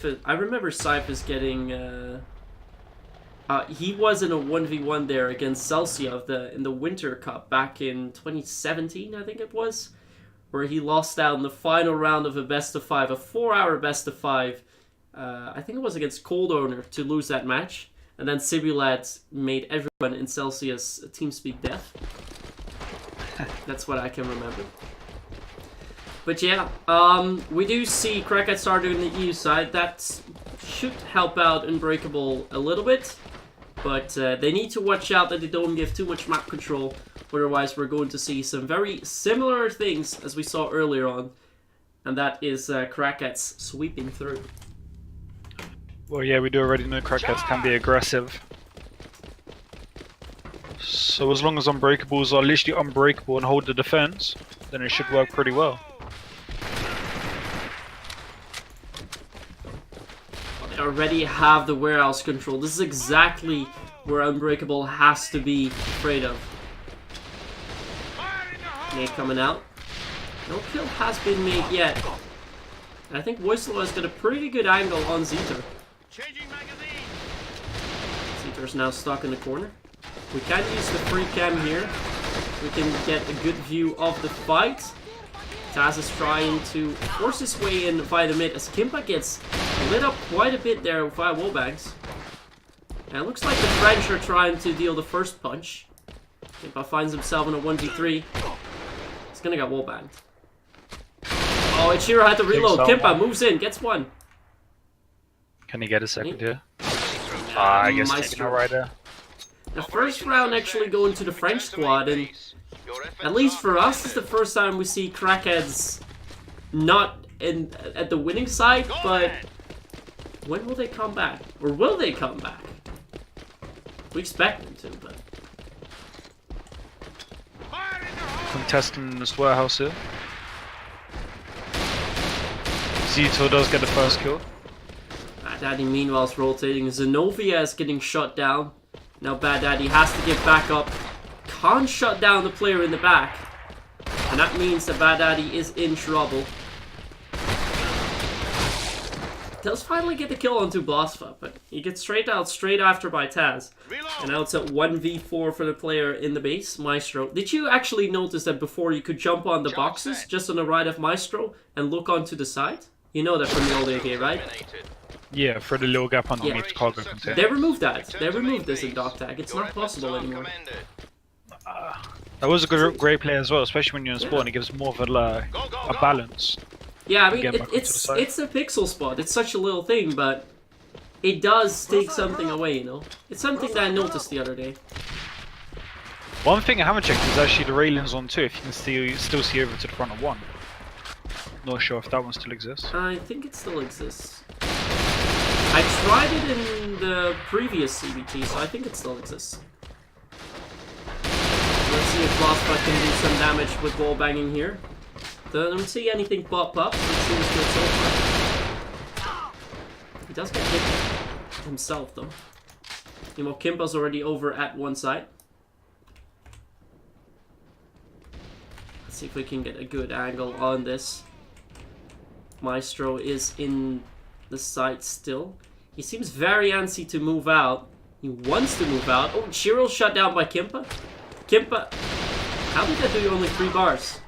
Cyphus. I remember Cyphus getting. He was in a 1v1 there against Celsia in the Winter Cup back in 2017, I think it was, where he lost out in the final round of a best of 5, a 4-hour best of 5. I think it was against Cold Owner to lose that match, and then Sibulat made everyone in Celsius TeamSpeak deaf. That's what I can remember. But yeah, we do see Crackheads start doing the EU side. That should help out un-breakable a little bit. But they need to watch out that they don't give too much map control. Otherwise, we're going to see some very similar things as we saw earlier on. And that is Crackheads sweeping through. Well, yeah, we do already know Crackheads can be aggressive. So as long as Unbreakables are literally unbreakable and hold the defense, then it should work pretty well. They already have the warehouse control. This is exactly where Unbreakable has to be afraid of. Nade coming out. No kill has been made yet. And I think Voicelo has got a pretty good angle on Zeter. Zeter's now stuck in the corner. We can use the free cam here. We can get a good view of the fight. Taz is trying to force his way in via the mid as Kimpa gets lit up quite a bit there via wallbangs. And it looks like the French are trying to deal the first punch. Kimpa finds himself in a 1v3. He's gonna get wallbanged. Oh, Ichiro had to reload. Kimpa moves in, gets one. Can he get a second here? I guess Maestro right there. The first round actually going to the French squad, and at least for us, it's the first time we see Crackheads not at the winning side, but when will they come back? Or will they come back? We expect them to, but... Contesting in this warehouse here. Zito does get the first kill. Bad Daddy meanwhile is rotating. Zenobia is getting shut down. Now Bad Daddy has to get back up. Can't shut down the player in the back. And that means that Bad Daddy is in trouble. Does finally get the kill onto Blasfa, but he gets straight after by Taz. And now it's a 1v4 for the player in the base, Maestro. Did you actually notice that before you could jump on the boxes, just on the right of Maestro, and look onto the side? You know that from the old AVA, right? Yeah, for the little gap underneath the cargo container. They removed that. They removed this in dog tag. It's not possible anymore. That was a great play as well, especially when you're in spawn. Yeah. It gives more of a balance. Yeah, I mean, it's a pixel spot. It's such a little thing, but it does take something away, you know? It's something that I noticed the other day. One thing I haven't checked is actually the railings on 2, if you can still see over to the front of 1. Not sure if that one still exists. I think it still exists. I tried it in the previous CBT, so I think it still exists. Let's see if Blaspa can do some damage with wall banging here. Don't see anything pop up. It seems good so far. He does get hit himself though. You know, Kimpa's already over at one side. Let's see if we can get a good angle on this. Maestro is in the side still. He seems very antsy to move out. He wants to move out. Oh, Chiro's shut down by Kimpa. Kimpa, how did that do only 3 bars?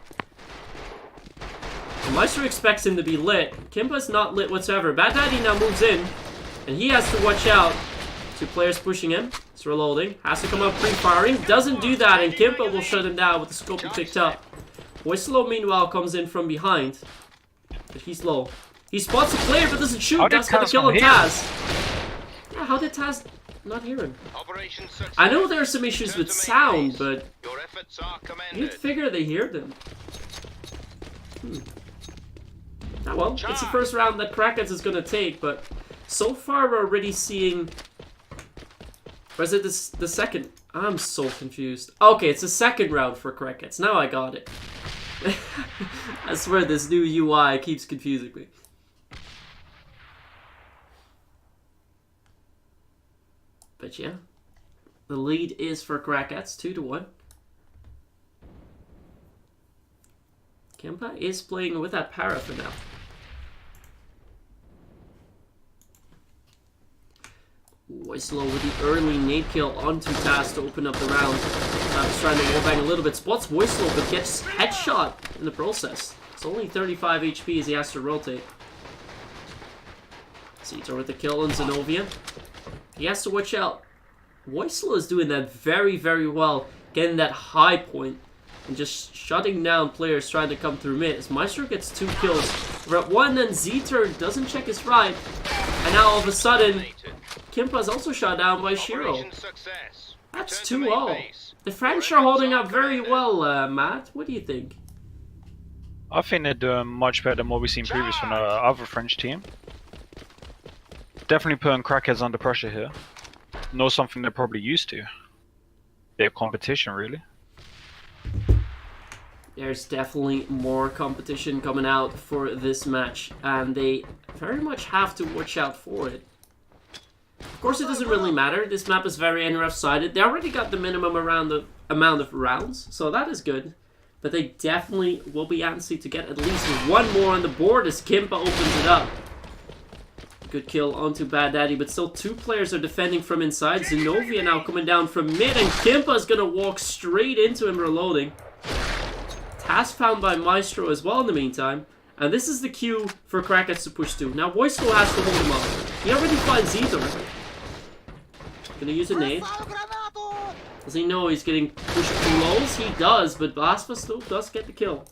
The Maestro expects him to be lit. Kimpa's not lit whatsoever. Bad Daddy now moves in, and he has to watch out. 2 players pushing him. It's reloading. Has to come up pre-firing. Doesn't do that, and Kimpa will shut him down with the scope he picked up. Voicelo, meanwhile, comes in from behind. But he's low. He spots a player but doesn't shoot. That's gonna kill him, Taz. Yeah, how did Taz not hear him? I know there are some issues with sound, but you'd figure they hear them. Ah, well, it's the first round that Crackheads is gonna take, but so far we're already seeing... Or is it the second? I'm so confused. Okay, it's the second round for Crackheads. Now I got it. I swear this new UI keeps confusing me. But yeah, the lead is for Crackheads, 2-1. Kimpa is playing with that para for now. Voicelo with the early nade kill onto Taz to open up the round. Taz trying to wallbang a little bit. Spots Voicelo, but gets headshot in the process. It's only 35 HP as he has to rotate. Zetor with the kill on Xenovia. He has to watch out. Voicelo is doing that very, very well. Getting that high point and just shutting down players trying to come through mid. As Maestro gets 2 kills. We're at 1, and Zetor doesn't check his right. And now all of a sudden, Kimpa is also shot down by Shiro. That's 2-0. The French are holding up very well, Matt. What do you think? I think they're doing much better than what we've seen previous from the other French team. Definitely putting Crackheads under pressure here. Know something they're probably used to. Bit of competition, really. There's definitely more competition coming out for this match, and they very much have to watch out for it. Of course, it doesn't really matter. This map is very NRF-sided. They already got the minimum around the amount of rounds, so that is good. But they definitely will be antsy to get at least one more on the board as Kimpa opens it up. Good kill onto Bad Daddy, but still 2 players are defending from inside. Xenovia now coming down from mid, and Kimpa is going to walk straight into him reloading. Task found by Maestro as well in the meantime. And this is the cue for Crackheads to push to. Now Voicelo has to hold him up. He already finds Zetor. Gonna use a nade. Does he know he's getting pushed close? He does, but Blasphemous still does get the kill.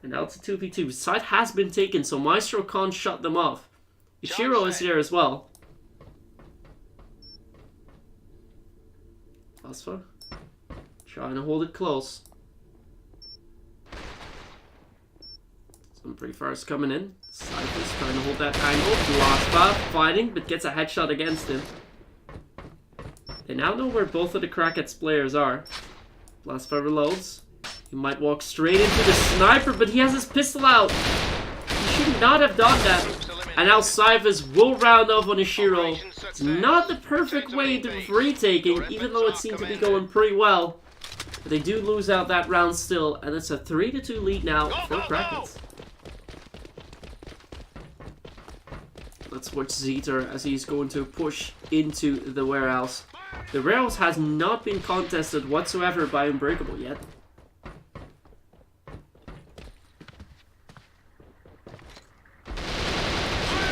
And now it's a 2v2. Side has been taken, so Maestro can't shut them off. Ishiro is here as well. Blasphemous trying to hold it close. Some pretty fast coming in. Cypher's trying to hold that angle. Blasphemous fighting, but gets a headshot against him. They now know where both of the Crackheads players are. Blasphemous reloads. He might walk straight into the sniper, but he has his pistol out. He should not have done that. And now Cyphers will round off on Ishiro. It's not the perfect way to retaking, even though it seemed to be going pretty well. But they do lose out that round still, and it's a 3-2 lead now for Crackheads. Let's watch Zetor as he's going to push into the warehouse. The warehouse has not been contested whatsoever by Unbreakable yet.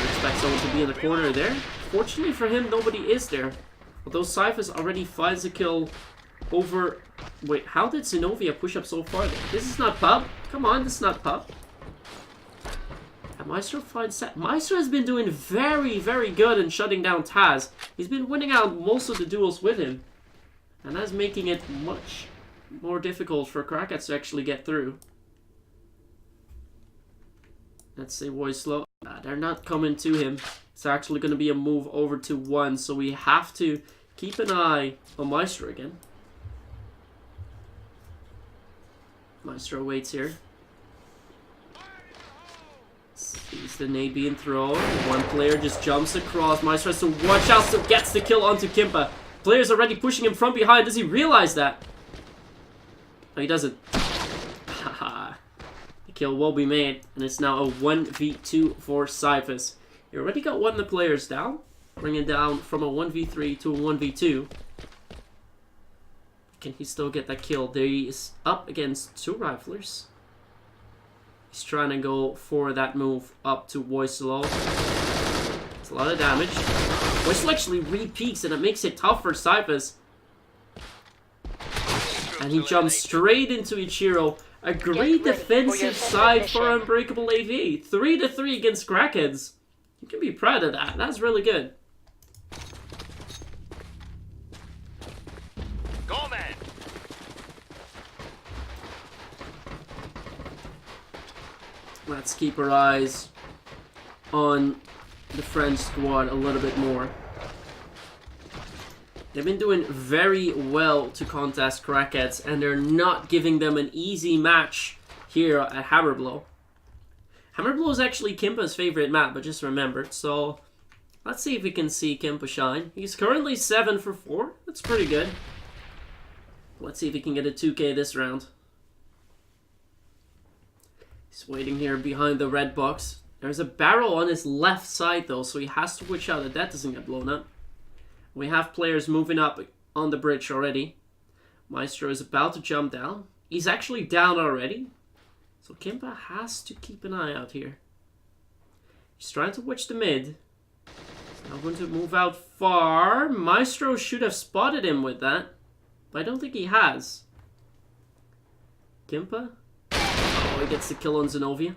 Expect someone to be in the corner there. Fortunately for him, nobody is there. Although Cyphers already finds a kill over... Wait, how did Xenovia push up so far there? This is not pub. Come on, this is not pub. And Maestro finds set. Maestro has been doing very, very good in shutting down Taz. He's been winning out most of the duels with him. And that's making it much more difficult for Crackheads to actually get through. Let's say Voicelo. They're not coming to him. It's actually going to be a move over to 1. So we have to keep an eye on Maestro again. Maestro waits here. Sees the nade being thrown. One player just jumps across. Maestro has to watch out, still gets the kill onto Kimpa. Player's already pushing him from behind. Does he realize that? No, he doesn't. Haha. The kill will be made, and it's now a 1v2 for Cyphers. He already got one of the players down, bringing it down from a 1v3 to a 1v2. Can he still get that kill? There he is up against 2 riflers. He's trying to go for that move up to Voicelo. It's a lot of damage. Voicelo actually re-peaks, and it makes it tough for Cyphers. And he jumps straight into Ichiro. A great defensive side for Unbreakable AVA. 3-3 against Crackheads. You can be proud of that. That's really good. Go, man. Let's keep our eyes on the French squad a little bit more. They've been doing very well to contest Crackheads, and they're not giving them an easy match here at Hammerblow. Hammerblow is actually Kimpa's favorite map, but just remembered. So let's see if we can see Kimpa shine. He's currently 7 for 4. That's pretty good. Let's see if he can get a 2K this round. He's waiting here behind the red box. There's a barrel on his left side though, so he has to watch out that that doesn't get blown up. We have players moving up on the bridge already. Maestro is about to jump down. He's actually down already. So Kimpa has to keep an eye out here. He's trying to watch the mid. He's not going to move out far. Maestro should have spotted him with that. But I don't think he has. Kimpa? Oh, he gets the kill on Zenobia.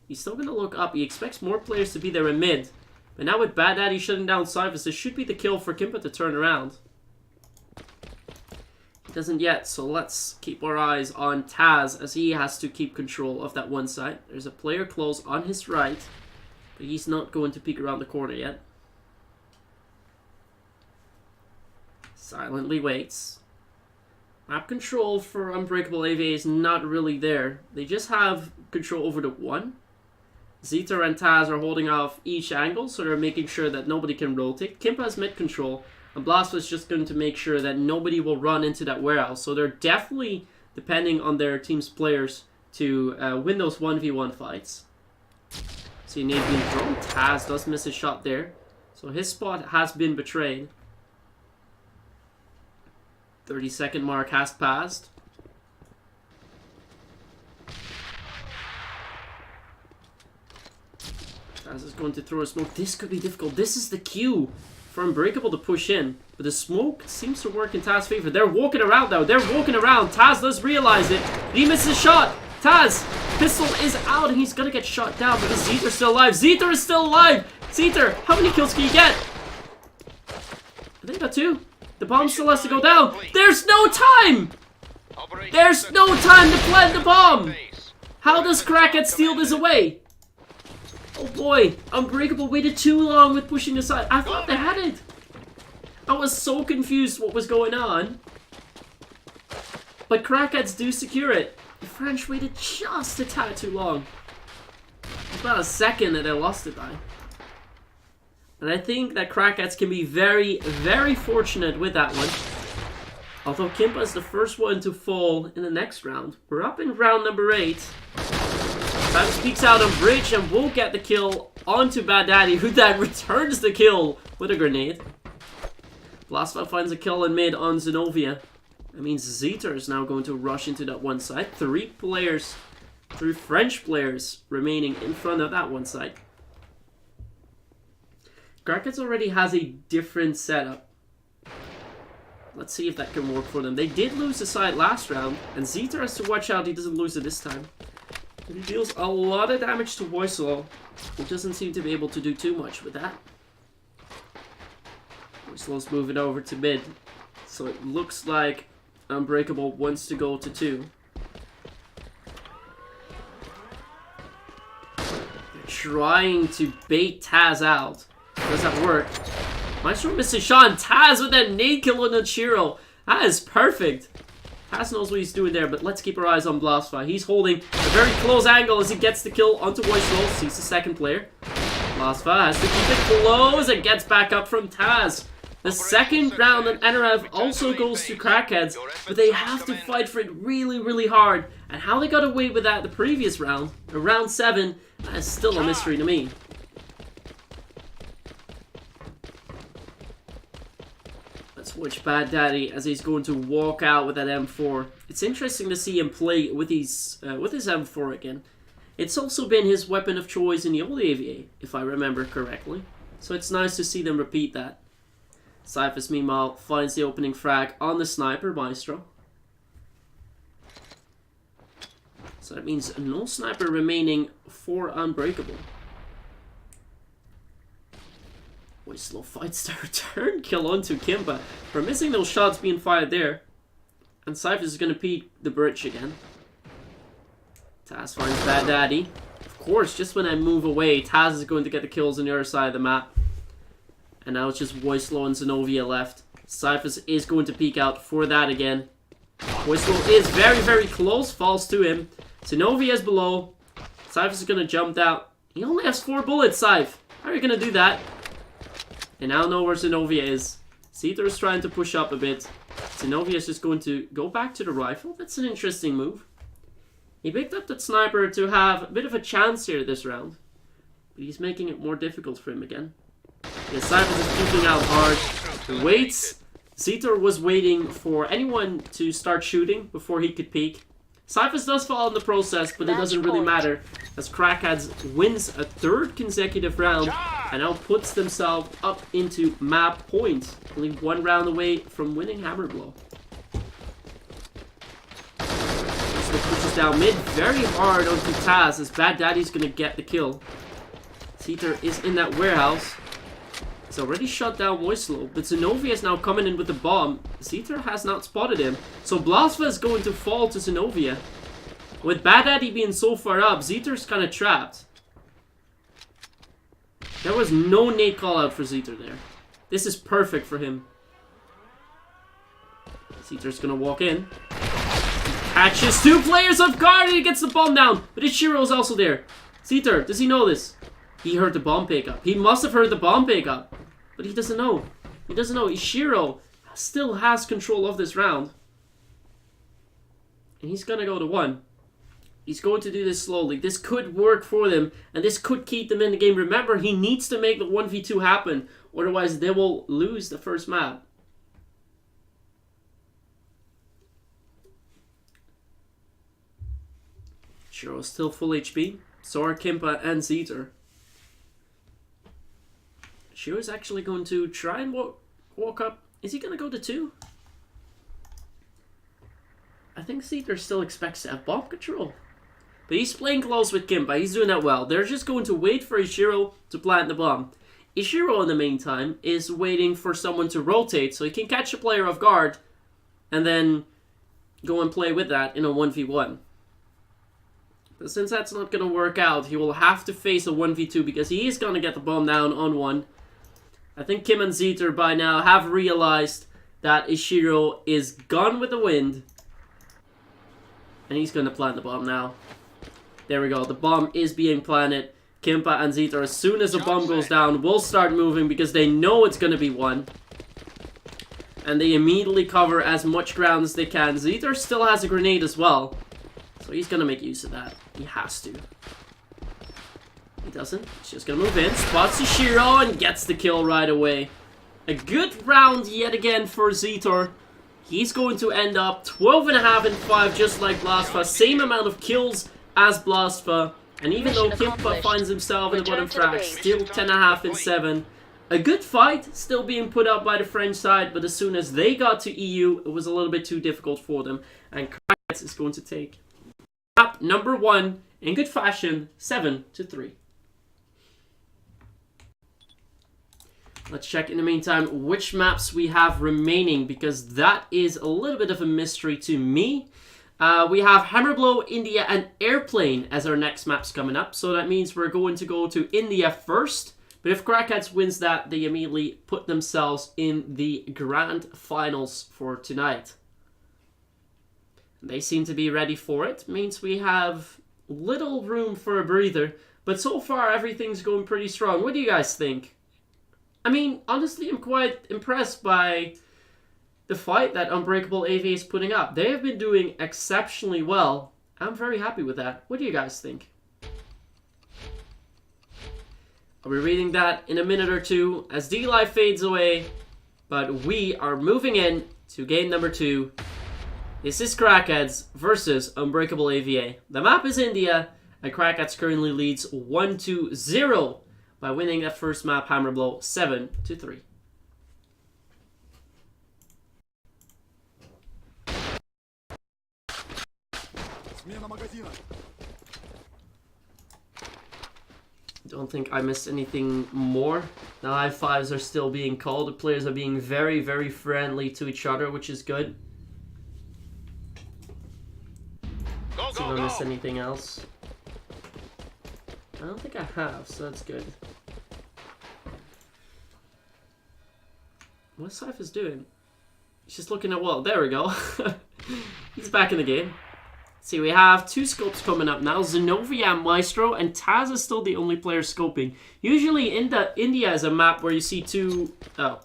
He's still going to look up. He expects more players to be there in mid. But now with Bad Daddy shutting down Cyphers, this should be the kill for Kimpa to turn around. He doesn't yet, so let's keep our eyes on Taz as he has to keep control of that one side. There's a player close on his right, but he's not going to peek around the corner yet. Silently waits. Map control for Unbreakable AVA is not really there. They just have control over the one. Zeta and Taz are holding off each angle, so they're making sure that nobody can rotate. Kimpa has mid control, and Blast was just going to make sure that nobody will run into that warehouse. So they're definitely depending on their team's players to win those 1v1 fights. See, Nate being thrown. Taz does miss a shot there. So his spot has been betrayed. 30-second mark has passed. Taz is going to throw a smoke. This could be difficult. This is the cue for Unbreakable to push in. But the smoke seems to work in Taz's favor. They're walking around now. They're walking around. Taz does realize it. He misses a shot. Taz, pistol is out and he's going to get shot down because Zeter is still alive. Zeter is still alive. Zeter, how many kills can you get? I think got 2. The bomb still has to go down. There's no time. There's no time to plant the bomb. How does Crackheads steal this away? Oh boy, Unbreakable waited too long with pushing aside. I thought they had it. I was so confused what was going on. But Crackheads do secure it. The French waited just a tad too long. It's about a second that they lost it by. And I think that Crackheads can be very, very fortunate with that one. Although Kimpa is the first one to fall in the next round. We're up in round number 8. Travis peeks out on bridge and won't get the kill onto Bad Daddy, who then returns the kill with a grenade. Blastva finds a kill in mid on Zenobia. That means Zeter is now going to rush into that one side. 3 French players remaining in front of that one side. Crackheads already has a different setup. Let's see if that can work for them. They did lose the side last round, and Zeter has to watch out he doesn't lose it this time. He deals a lot of damage to Voicelol. He doesn't seem to be able to do too much with that. Voicelol's moving over to mid. So it looks like Unbreakable wants to go to 2. They're trying to bait Taz out. Does that work? Maestro misses Sean. Taz with that nade kill on Chiro. That is perfect. Taz knows what he's doing there, but let's keep our eyes on Blastva. He's holding a very close angle as he gets the kill onto Voicelol. Sees the second player. Blastva has to keep it close and gets back up from Taz. The second round on NRF also goes to Crackheads, but they have to fight for it really, really hard. And how they got away with that the previous round, round 7, that is still a mystery to me. Let's watch Bad Daddy as he's going to walk out with that M4. It's interesting to see him play with his M4 again. It's also been his weapon of choice in the old AVA, if I remember correctly. So it's nice to see them repeat that. Cyphers, meanwhile, finds the opening frag on the sniper, Maestro. So that means no sniper remaining for Unbreakable. Voicelol fights the return kill onto Kimpa for missing those shots being fired there. And Cyphers is going to peek the bridge again. Taz finds Bad Daddy. Of course, just when I move away, Taz is going to get the kills on the other side of the map. And now it's just Voicelol and Zenobia left. Cyphers is going to peek out for that again. Voicelol is very, very close. Falls to him. Zenobia is below. Cyphers is going to jump down. He only has 4 bullets, Cyph. How are you going to do that? And now know where Zenobia is. Zeter is trying to push up a bit. Zenobia is just going to go back to the rifle. That's an interesting move. He picked up that sniper to have a bit of a chance here this round. But he's making it more difficult for him again. Yeah, Cyphers is peeking out hard. Waits. Zetor was waiting for anyone to start shooting before he could peek. Cyphers does fall in the process, but it doesn't really matter, as Crackheads wins a 3rd consecutive round and now puts themselves up into map point. Only 1 round away from winning Hammer Blow. So pushes down mid very hard onto Taz, as Bad Daddy's gonna get the kill. Zetor is in that warehouse. He's already shot down Moislo, but Zenobia is now coming in with the bomb. Zetor has not spotted him, so Blasva is going to fall to Zenobia. With Bad Daddy being so far up, Zetor's kind of trapped. There was no nade call out for Zetor there. This is perfect for him. Zetor's gonna walk in. Catches 2 players off guard and he gets the bomb down, but Ishiro's also there. Zetor, does he know this? He heard the bomb pick up. He must have heard the bomb pick up. But he doesn't know. He doesn't know. Ishiro still has control of this round. And he's going to go to 1. He's going to do this slowly. This could work for them. And this could keep them in the game. Remember, he needs to make the 1v2 happen. Otherwise, they will lose the first map. Ishiro is still full HP. So are Kimpa and Zetor. Shiro's actually going to try and walk up. Is he going to go to 2? I think Zetor still expects to have bomb control. But he's playing close with Kimpa. He's doing that well. They're just going to wait for Ishiro to plant the bomb. Ishiro, in the meantime, is waiting for someone to rotate so he can catch a player off guard and then go and play with that in a 1v1. But since that's not going to work out, he will have to face a 1v2 because he is going to get the bomb down on 1. I think Kim and Zetor by now have realized that Ishiro is gone with the wind. And he's going to plant the bomb now. There we go. The bomb is being planted. Kimpa and Zetor, as soon as the bomb goes down, will start moving because they know it's going to be 1. And they immediately cover as much ground as they can. Zetor still has a grenade as well. So he's going to make use of that. He has to. He doesn't. He's just going to move in. Spots Ishiro and gets the kill right away. A good round yet again for Zetor. He's going to end up 12.5 and 5 just like Blasfa. Same amount of kills as Blasfa. And even though Kimpa finds himself in the bottom frag, still 10.5 and 7. A good fight still being put up by the French side, but as soon as they got to EU, it was a little bit too difficult for them. And Crackheads is going to take map number 1 in good fashion, 7-3. Let's check in the meantime which maps we have remaining, because that is a little bit of a mystery to me. We have Hammerblow, India, and Airplane as our next maps coming up. So that means we're going to go to India first. But if Crackheads wins that, they immediately put themselves in the grand finals for tonight. They seem to be ready for it. Means we have little room for a breather. But so far, everything's going pretty strong. What do you guys think? I mean, honestly, I'm quite impressed by the fight that un-breakable AVA is putting up. They have been doing exceptionally well. I'm very happy with that. What do you guys think? I'll be reading that in a minute or two as D-Live fades away. But we are moving in to game number 2. This is Crackheads versus un-breakable AVA. The map is India, and Crackheads currently leads 1-0 by winning that first map, Hammerblow, 7-3. Don't think I missed anything more. The high fives are still being called. The players are being very, very friendly to each other, which is good. See if I missed anything else. I don't think I have, so that's good. What's Cypher's doing? He's just looking at wall. There we go. He's back in the game. See, we have 2 scopes coming up now. Zenobia and Maestro, and Taz is still the only player scoping. Usually India is a map where you see 2... Oh.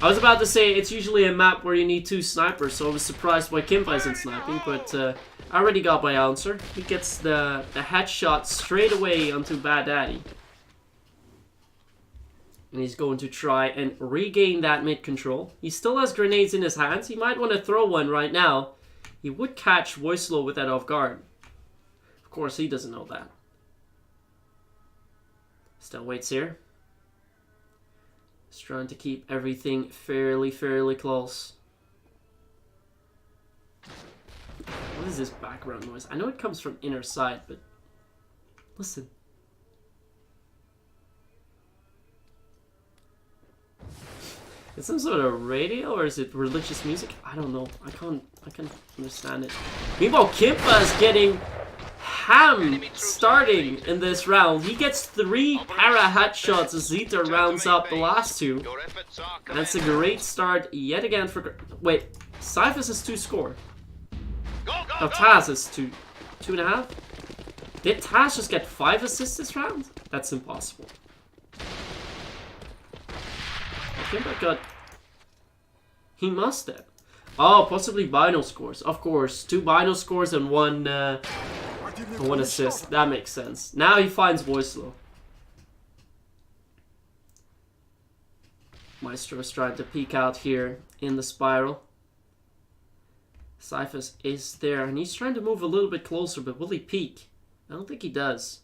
I was about to say it's usually a map where you need 2 snipers, so I was surprised why Kimpa isn't sniping, but I already got my answer. He gets the headshot straight away onto Bad Daddy. And he's going to try and regain that mid control. He still has grenades in his hands. He might want to throw one right now. He would catch Voislo with that off guard. Of course, he doesn't know that. Still waits here. He's trying to keep everything fairly close. What is this background noise? I know it comes from inner side, but listen. Is some sort of radio or is it religious music? I don't know. I can't understand it. Meanwhile, Kimpa is getting hammed starting in this round. He gets 3 para headshots as Zeta rounds up the last 2. And that's a great start yet again for... Wait, Cyphus has 2 score. Oh, Taz has 2.5. Did Taz just get 5 assists this round? That's impossible. Kimpa got... He must have. Oh, possibly Bino scores. Of course, 2 Bino scores and 1 assist. That makes sense. Now he finds Voislo. Maestro is trying to peek out here in the spiral. Cyphus is there, and he's trying to move a little bit closer, but will he peek? I don't think he does.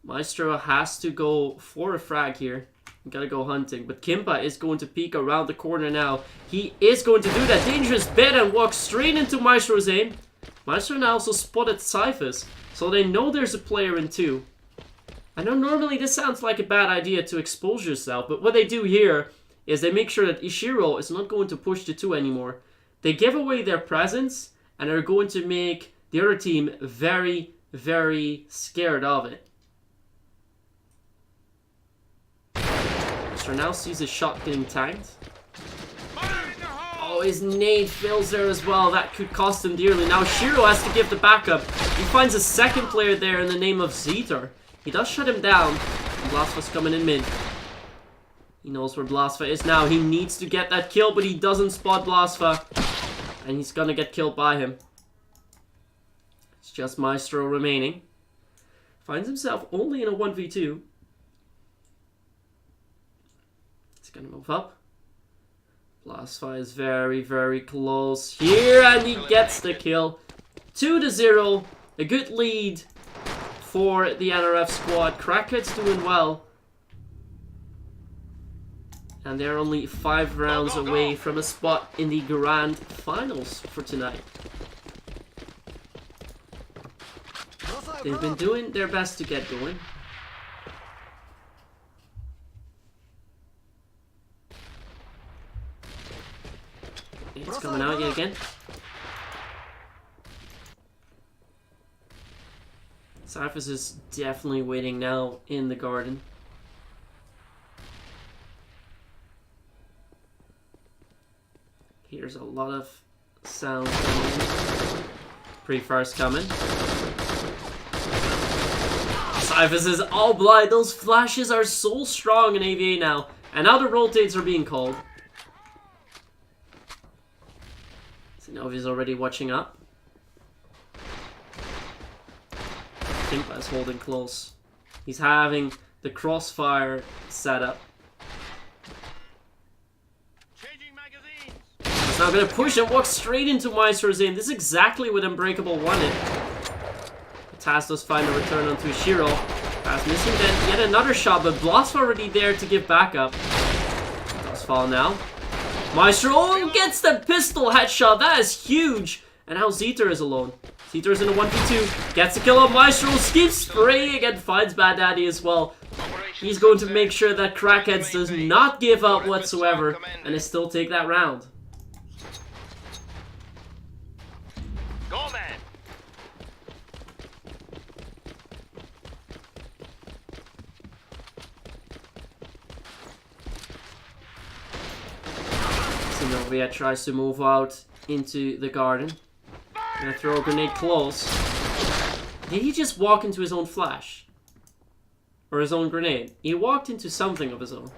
Maestro has to go for a frag here. Gotta go hunting, but Kimpa is going to peek around the corner now. He is going to do that dangerous bit and walk straight into Maestro's aim. Maestro now also spotted Cyphus, so they know there's a player in 2. I know normally this sounds like a bad idea to expose yourself, but what they do here is they make sure that Ishiro is not going to push the 2 anymore. They give away their presence and are going to make the other team very scared of it. Now sees his shot getting tagged. Oh, his nade fails there as well. That could cost him dearly. Now Shiro has to give the backup. He finds a second player there in the name of Zetor. He does shut him down. Blasfa's coming in mid. He knows where Blasfa is now. He needs to get that kill, but he doesn't spot Blasfa. And he's gonna get killed by him. It's just Maestro remaining. Finds himself only in a 1v2. Gonna move up. Blasfa is very close here, and he gets the kill. 2-0. A good lead for the NRF squad. Crackheads doing well. And they're only 5 rounds away from a spot in the grand finals for tonight. They've been doing their best to get going. It's coming out yet again. Cyphus is definitely waiting now in the garden. Here's a lot of sound coming in. Pre-fire's coming. Cyphus is all blind. Those flashes are so strong in AVA now. And now the rotates are being called. Novi's already watching up. Kimpa is holding close. He's having the crossfire set up. He's now going to push and walk straight into Maestro's aim. This is exactly what un-breakable wanted. Taz does find a return onto Ishiro. Taz missing then yet another shot, but Blast already there to give backup. Does fall now. Maestro gets the pistol headshot. That is huge. And now Zetor is alone. Zetor is in a 1v2. Gets a kill on Maestro. Keeps spraying and finds Bad Daddy as well. He's going to make sure that Crackheads does not give up whatsoever and still take that round. Go, man. Novia tries to move out into the garden. Gonna throw a grenade close. Did he just walk into his own flash? Or his own grenade? He walked into something of his own.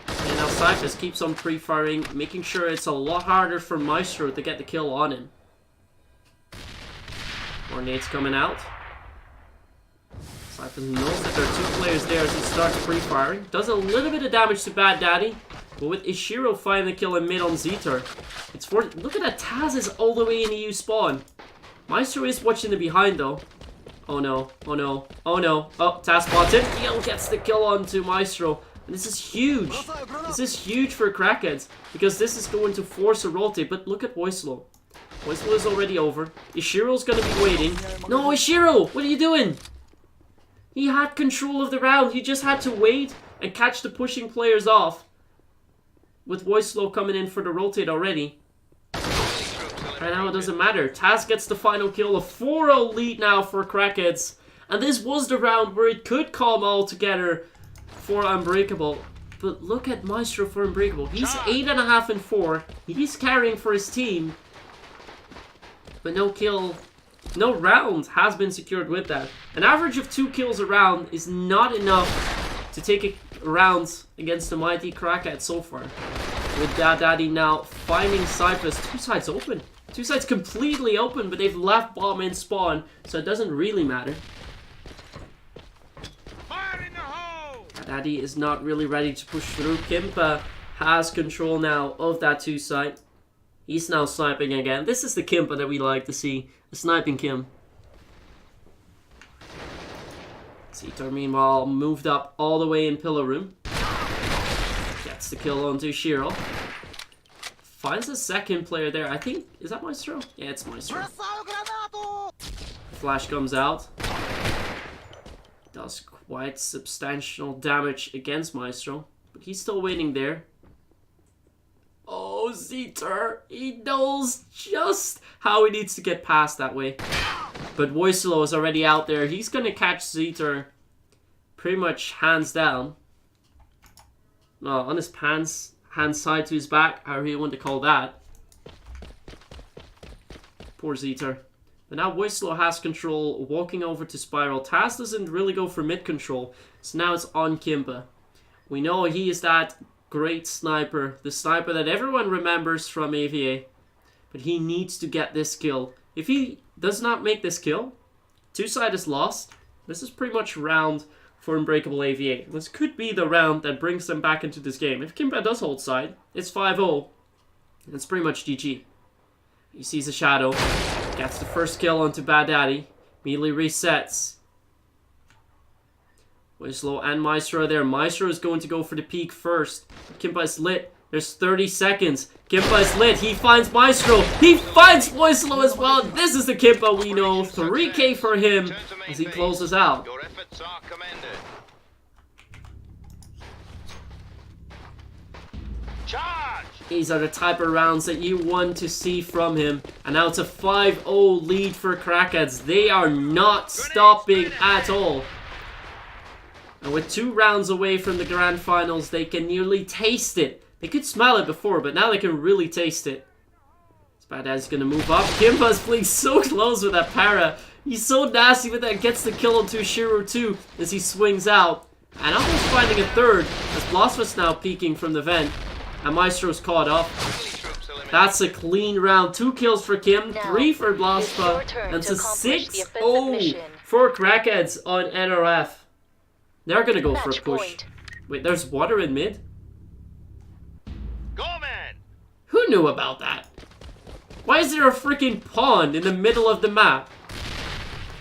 And now Cyphus keeps on pre-firing, making sure it's a lot harder for Maestro to get the kill on him. More nades coming out. Cyphers knows that there are 2 players there as he starts pre-firing. Does a little bit of damage to Bad Daddy. But with Ishiro finding the kill in mid on Zeter, it's for... Look at that, Taz is all the way in EU spawn. Maestro is watching the behind though. Oh no, oh no, oh no. Oh, Taz spots it. Gil gets the kill onto Maestro. And this is huge. This is huge for Crackheads. Because this is going to force a rotate. But look at Voislo. Voislo is already over. Ishiro's gonna be waiting. No, Ishiro! What are you doing? He had control of the round. He just had to wait and catch the pushing players off. With Voislo coming in for the rotate already. Right now it doesn't matter. Taz gets the final kill. A 4-0 lead now for Crackheads. And this was the round where it could come all together for Unbreakable. But look at Maestro for Unbreakable. He's 8.5 and 4. He's carrying for his team. But no kill, no round has been secured with that. An average of 2 kills a round is not enough to take a round against the mighty Crackhead so far. With Daddy now finding Cyphers. 2 sides open. 2 sides completely open, but they've left bomb in spawn, so it doesn't really matter. Fire in the hole! Daddy is not really ready to push through. Kimpa has control now of that 2 side. He's now sniping again. This is the Kimpa that we like to see. The sniping Kim. Zeter meanwhile moved up all the way in pillar room. Gets the kill onto Shiro. Finds a second player there. I think, is that Maestro? Yeah, it's Maestro. Flash comes out. Does quite substantial damage against Maestro. But he's still waiting there. Oh, Zeter. He knows just how he needs to get past that way. But Voislo is already out there. He's going to catch Zeter pretty much hands down. On his pants, hand side to his back, however you want to call that. Poor Zeter. But now Voislo has control, walking over to Spiral. Taz doesn't really go for mid control, so now it's on Kimpa. We know he is that great sniper, the sniper that everyone remembers from AVA. But he needs to get this kill. If he does not make this kill, 2 side is lost. This is pretty much round for Unbreakable AVA. This could be the round that brings them back into this game. If Kimpa does hold side, it's 5-0. It's pretty much GG. He sees a shadow. Gets the first kill onto Bad Daddy. Immediately resets. Voislo and Maestro are there. Maestro is going to go for the peak first. Kimpa is lit. There's 30 seconds. Kimpa is lit. He finds Maestro. He finds Voislo as well. This is the Kimpa we know. 3k for him as he closes out. Your efforts are commended. Charge! These are the type of rounds that you want to see from him. And now it's a 5-0 lead for Crackheads. They are not stopping at all. And with 2 rounds away from the grand finals, they can nearly taste it. They could smell it before, but now they can really taste it. Bad Daddy's gonna move up. Kimpa's playing so close with that para. He's so nasty with that. Gets the kill onto Shiro too as he swings out. And almost finding a third as Blosva's now peeking from the vent. And Maestro's caught up. That's a clean round. 2 kills for Kim, 3 for Blosva, and it's a 6-0 for Crackheads on NRF. They're gonna go for a push. Wait, there's water in mid? Go, man! Who knew about that? Why is there a freaking pond in the middle of the map?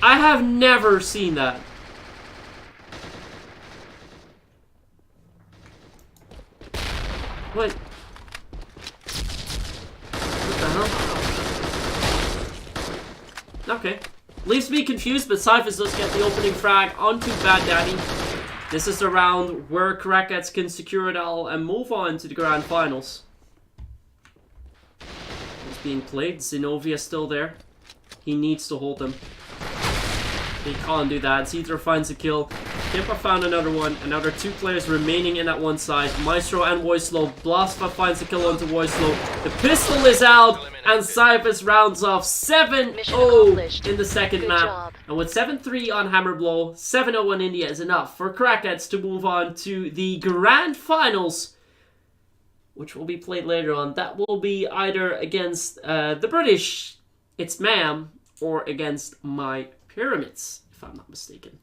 I have never seen that. What? What the hell? Okay. Leaves me confused, but Cyphers does get the opening frag onto Bad Daddy. This is the round where Crackheads can secure it all and move on to the grand finals. It's being played. Zenobia still there. He needs to hold them. He can't do that. Zeter finds a kill. Kimpa found another one. Another 2 players remaining in that one side. Maestro and Voislo. Blosva finds a kill onto Voislo. The pistol is out. And Cyphers rounds off 7-0 in the second map. And with 7-3 on Hammerblow, 7-0 on India is enough for Crackheads to move on to the grand finals, which will be played later on. That will be either against the British, it's Ma'am, or against My Pyramids, if I'm not mistaken.